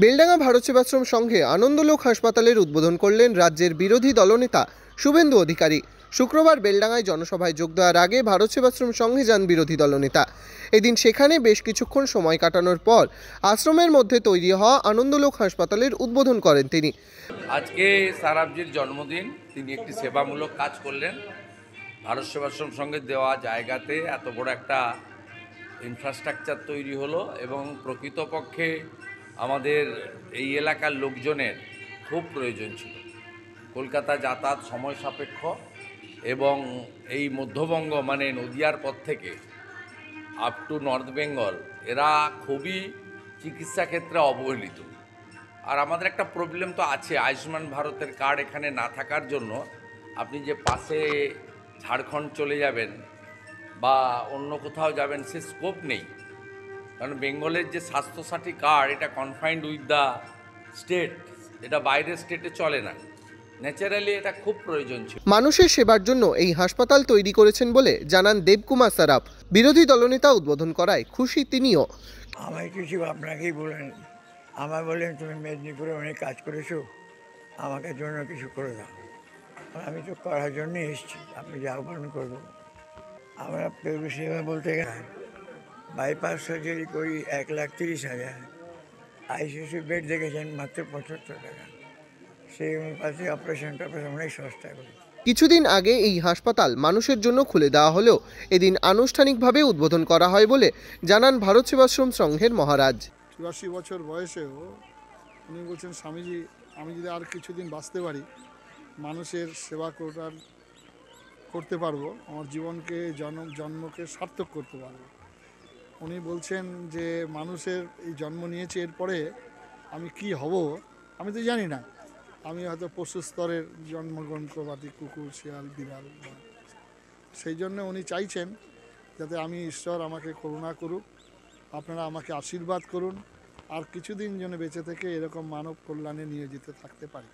বেলডাঙ্গা ভারত সেবাশ্রম সংঘে আনন্দলোক হাসপাতালের উদ্বোধন করলেন রাজ্যের বিরোধী দলনেতা শুভেন্দু অধিকারী। শুক্রবার বেলডাঙ্গায় জনসভায় যোগ দেওয়ার আগে ভারত সেবাশ্রম সংঘে যান বিরোধী দলনেতা। এদিন সেখানে বেশ কিছুক্ষণ সময় কাটানোর পর আশ্রমের মধ্যে তৈরি হওয়া আনন্দলোক হাসপাতালের উদ্বোধন করেন তিনি। আজকে সারাবজির জন্মদিন, তিনি একটি সেবামূলক কাজ করলেন। ভারত সেবাশ্রম সংঘের দেওয়া জায়গাতে এত বড় একটা ইনফ্রাস্ট্রাকচার তৈরি হলো এবং প্রকৃতপক্ষে আমাদের এই এলাকার লোকজনের খুব প্রয়োজন ছিল। কলকাতা যাতায়াত সময় সাপেক্ষ এবং এই মধ্যবঙ্গ মানে নদিয়ার পর থেকে আপ টু নর্থ বেঙ্গল এরা খুবই চিকিৎসা ক্ষেত্রে অবহেলিত। আর আমাদের একটা প্রবলেম তো আছে, আয়ুষ্মান ভারতের কার্ড এখানে না থাকার জন্য আপনি যে পাশে ঝাড়খণ্ড চলে যাবেন বা অন্য কোথাও যাবেন সে স্কোপ নেই, কারণ বেঙ্গলের যে স্বাস্থ্যসাথী কার্ড এটা কনফাইন্ড উইথ দ্য স্টেট, এটা বাইরের স্টেটে চলে না। ন্যাচারালি এটা খুব প্রয়োজন ছিল। মানুষের সেবার জন্য এই হাসপাতাল তৈরি করেছেন বলে জানান দেবকুমার সারাফ। বিরোধী দলনেতা উদ্বোধন করায় খুশি তিনিও। আমায় কিছু আপনাকেই বলেন, আমায় বলেন তুমি মেদিনীপুরে অনেক কাজ করেছো, আমাকে জন্য কিছু করে দাও। আমি তো করার জন্যই এসেছি, আপনি যা আহ্বান করবো। আমরা পেরু সেবা বলতে গেলে বাইপাস সার্জারি করি 1,30,000, আইসিসি বেড দেখেছেন মাত্র 75 টাকা। সেই অনুপাতে অপারেশন অনেক সস্তা করি। কিছুদিন আগে এই হাসপাতাল মানুষের জন্য খুলে দেওয়া হলেও এদিন আনুষ্ঠানিকভাবে উদ্বোধন করা হয় বলে জানান ভারত সেবাশ্রম সংঘের মহারাজ। 84 বছর বয়সেও উনি বলছেন, স্বামীজি আমি যদি আর কিছুদিন বাঁচতে পারি, মানুষের সেবা করতে পারবো, আমার জীবনকে জন্মকে সার্থক করতে পারবো। উনি বলছেন যে মানুষের এই জন্ম নিয়েছে, এরপরে আমি কি হব আমি তো জানি না, আমি হয়তো পশু স্তরের জন্মগ্রহণ করবাদি, কুকুর, শিয়াল, বিড়াল। সেই জন্য উনি চাইছেন যাতে আমি ঈশ্বর আমাকে করুণা করুক, আপনারা আমাকে আশীর্বাদ করুন, আর কিছুদিন যেন বেঁচে থেকে এরকম মানব কল্যাণে নিয়োজিত থাকতে পারি।